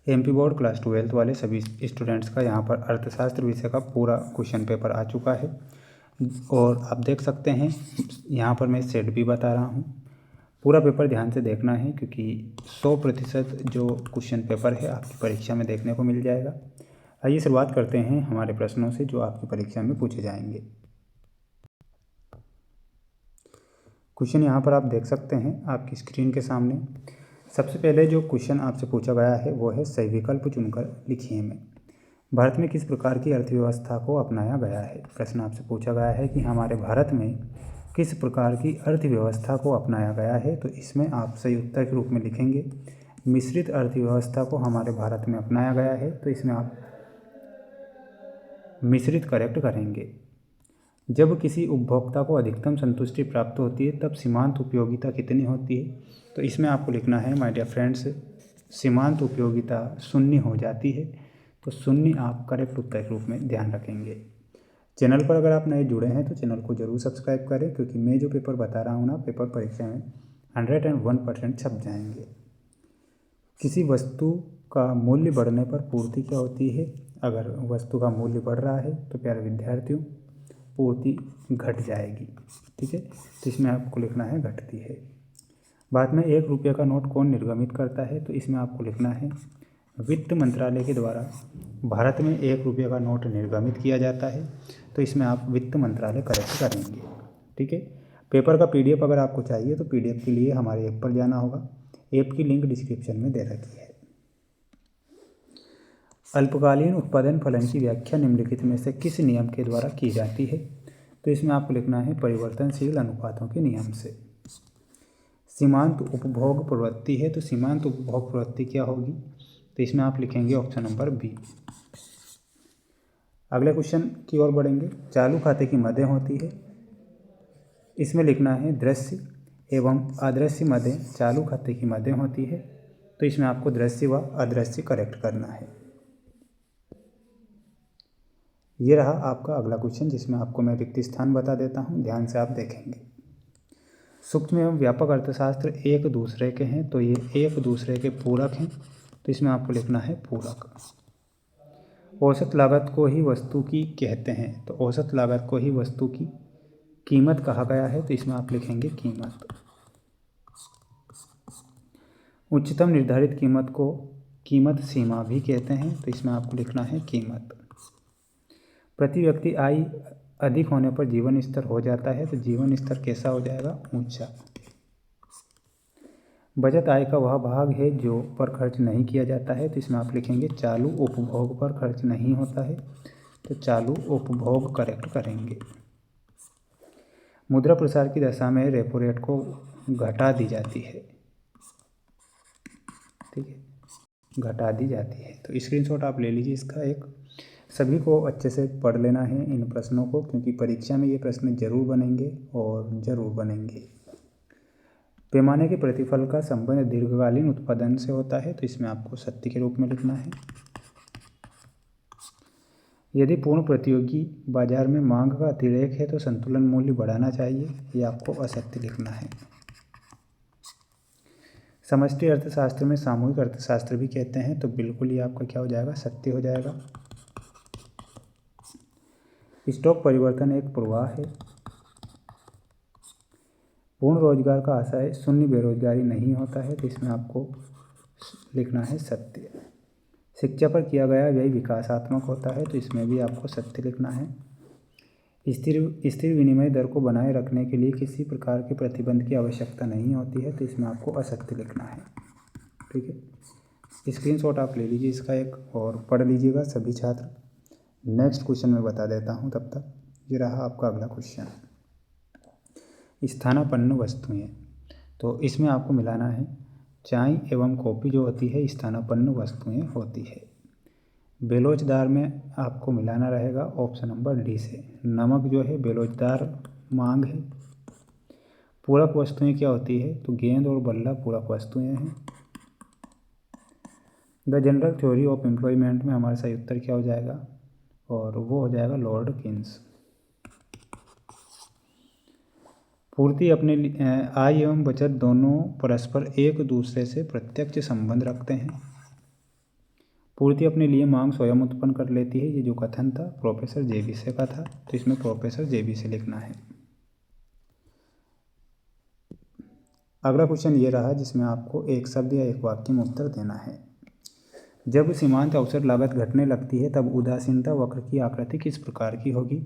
MP board class 12th वाले सभी students का यहाँ पर अर्थशास्त्र विषय का पूरा क्वेश्चन पेपर आ चुका है और आप देख सकते हैं यहाँ पर मैं सेट भी बता रहा हूँ। पूरा पेपर ध्यान से देखना है क्योंकि 100% जो क्वेश्चन पेपर है आपकी परीक्षा में देखने को मिल जाएगा। आइए शुरुआत करते हैं हमारे प्रश्नों से जो आपकी परीक्षा में पूछे जाएंगे। क्वेश्चन यहाँ पर आप देख सकते हैं आपकी स्क्रीन के सामने। सबसे पहले जो क्वेश्चन आपसे पूछा गया है वो है सही विकल्प चुनकर लिखिए में भारत में किस प्रकार की अर्थव्यवस्था को अपनाया गया है। प्रश्न आपसे पूछा गया है कि हमारे भारत में किस प्रकार की अर्थव्यवस्था को अपनाया गया है, तो इसमें आप सही उत्तर के रूप में लिखेंगे मिश्रित अर्थव्यवस्था को हमारे भारत में अपनाया गया है, तो इसमें आप मिश्रित करेक्ट करेंगे। जब किसी उपभोक्ता को अधिकतम संतुष्टि प्राप्त होती है तब सीमांत उपयोगिता कितनी होती है, तो इसमें आपको लिखना है माय डियर फ्रेंड्स सीमांत उपयोगिता 0 हो जाती है, तो 0 आप करेक्ट उत्तर के रूप में ध्यान रखेंगे। चैनल पर अगर आप नए जुड़े हैं तो चैनल को जरूर सब्सक्राइब करें क्योंकि मैं जो पेपर बता रहा हूँ ना पेपर परीक्षा में 101% छप जाएंगे। किसी वस्तु का मूल्य बढ़ने पर पूर्ति क्या होती है। अगर वस्तु का मूल्य बढ़ रहा है तो प्यारे विद्यार्थियों पूर्ति घट जाएगी, ठीक है, तो इसमें आपको लिखना है घटती है। भारत में 1 रुपये का नोट कौन निर्गमित करता है, तो इसमें आपको लिखना है वित्त मंत्रालय के द्वारा भारत में 1 रुपये का नोट निर्गमित किया जाता है, तो इसमें आप वित्त मंत्रालय करेक्ट करेंगे, ठीक है। पेपर का PDF अगर आपको चाहिए तो PDF के लिए हमारे ऐप पर जाना होगा। ऐप की लिंक डिस्क्रिप्शन में दे रखी है। अल्पकालीन उत्पादन फलन की व्याख्या निम्नलिखित में से किस नियम के द्वारा की जाती है, तो इसमें आपको लिखना है परिवर्तनशील अनुपातों के नियम से। सीमांत उपभोग प्रवृत्ति है, तो सीमांत उपभोग प्रवृत्ति क्या होगी, तो इसमें आप लिखेंगे ऑप्शन नंबर बी। अगले क्वेश्चन की ओर बढ़ेंगे। चालू खाते की मदें होती है, इसमें लिखना है दृश्य एवं अदृश्य मदें चालू खाते की मदें होती है, तो इसमें आपको दृश्य व अदृश्य करेक्ट करना है। ये रहा आपका अगला क्वेश्चन जिसमें आपको मैं रिक्त स्थान बता देता हूँ, ध्यान से आप देखेंगे। सूक्ष्म एवं व्यापक अर्थशास्त्र एक दूसरे के हैं, तो ये एक दूसरे के पूरक हैं, तो इसमें आपको लिखना है पूरक। औसत लागत को ही वस्तु की कहते हैं, तो औसत लागत को ही वस्तु की कीमत कहा गया है, तो इसमें आप लिखेंगे कीमत। उच्चतम निर्धारित कीमत को कीमत सीमा भी कहते हैं, तो इसमें आपको लिखना है कीमत। प्रति व्यक्ति आय अधिक होने पर जीवन स्तर हो जाता है, तो जीवन स्तर कैसा हो जाएगा, ऊंचा। बचत आय का वह भाग है जो पर खर्च नहीं किया जाता है, तो इसमें आप लिखेंगे चालू उपभोग पर खर्च नहीं होता है, तो चालू उपभोग करेक्ट करेंगे। मुद्रा प्रसार की दशा में रेपो रेट को घटा दी जाती है, ठीक है, घटा दी जाती है। तो स्क्रीनशॉट आप ले लीजिए इसका एक। सभी को अच्छे से पढ़ लेना है इन प्रश्नों को क्योंकि परीक्षा में ये प्रश्न जरूर बनेंगे और ज़रूर बनेंगे। पैमाने के प्रतिफल का संबंध दीर्घकालीन उत्पादन से होता है, तो इसमें आपको सत्य के रूप में लिखना है। यदि पूर्ण प्रतियोगी बाजार में मांग का अतिरेक है तो संतुलन मूल्य बढ़ाना चाहिए, ये आपको असत्य लिखना है। समष्टि अर्थशास्त्र में सामूहिक अर्थशास्त्र भी कहते हैं, तो बिल्कुल ये आपका क्या हो जाएगा, सत्य हो जाएगा। स्टॉक परिवर्तन एक प्रवाह है। पूर्ण रोजगार का आशय शून्य बेरोजगारी नहीं होता है, तो इसमें आपको लिखना है सत्य। शिक्षा पर किया गया व्यय विकासात्मक होता है, तो इसमें भी आपको सत्य लिखना है। स्थिर विनिमय दर को बनाए रखने के लिए किसी प्रकार के प्रतिबंध की आवश्यकता नहीं होती है, तो इसमें आपको असत्य लिखना है, ठीक है। स्क्रीनशॉट आप ले लीजिए इसका एक और पढ़ लीजिएगा सभी छात्र। नेक्स्ट क्वेश्चन मैं बता देता हूँ तब तक। ये रहा आपका अगला क्वेश्चन, स्थानापन्न वस्तुएं, तो इसमें आपको मिलाना है चाय एवं कॉफ़ी जो होती है स्थानापन्न वस्तुएं होती है। बेलोचदार में आपको मिलाना रहेगा ऑप्शन नंबर डी से। नमक जो है बेलोचदार मांग है। पूरक वस्तुएं क्या होती है, तो गेंद और बल्ला पूरक वस्तुएं हैं। The general theory of employment में हमारा सही उत्तर क्या हो जाएगा, और वो हो जाएगा लॉर्ड किन्स। पूर्ति अपने आय एवं बचत दोनों परस्पर एक दूसरे से प्रत्यक्ष संबंध रखते हैं। पूर्ति अपने लिए मांग स्वयं उत्पन्न कर लेती है, ये जो कथन था प्रोफेसर जेबीसे का था, तो इसमें प्रोफेसर जेबीसे लिखना है। अगला क्वेश्चन ये रहा जिसमें आपको एक शब्द या एक वाक्य में उत्तर देना है। जब सीमांत अवसर लागत घटने लगती है तब उदासीनता वक्र की आकृति किस प्रकार की होगी?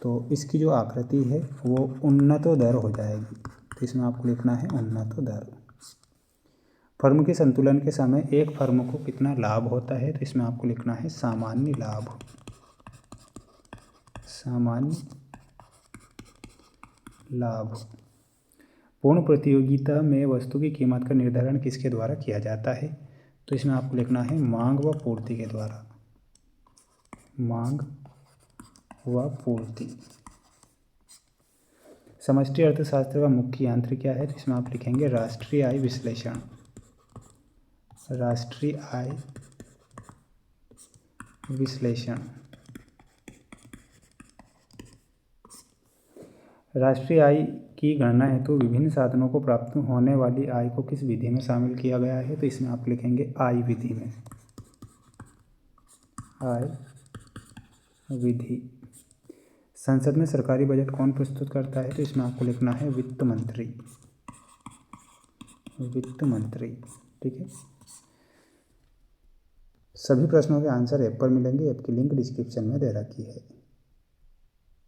तो इसकी जो आकृति है वो उन्नतोदर हो जाएगी, तो इसमें आपको लिखना है उन्नतोदर। फर्म के संतुलन के समय एक फर्म को कितना लाभ होता है? तो इसमें आपको लिखना है सामान्य लाभ। सामान्य लाभ। पूर्ण प्रतियोगिता में वस्तु की कीमत का निर्धारण किसके द्वारा किया जाता है? तो इसमें आपको लिखना है मांग व पूर्ति के द्वारा। मांग व पूर्ति। समष्टि अर्थशास्त्र का मुख्य यंत्र क्या है? तो इसमें आप लिखेंगे राष्ट्रीय आय विश्लेषण। राष्ट्रीय आय विश्लेषण। राष्ट्रीय आय की गणना हेतु विभिन्न साधनों को प्राप्त होने वाली आय को किस विधि में शामिल किया गया है? तो इसमें आप लिखेंगे आय विधि में। आय विधि। संसद में सरकारी बजट कौन प्रस्तुत करता है? तो इसमें आपको लिखना है वित्त मंत्री। वित्त मंत्री। ठीक है। सभी प्रश्नों के आंसर ऐप पर मिलेंगे। ऐप की लिंक डिस्क्रिप्शन में दे रखी है।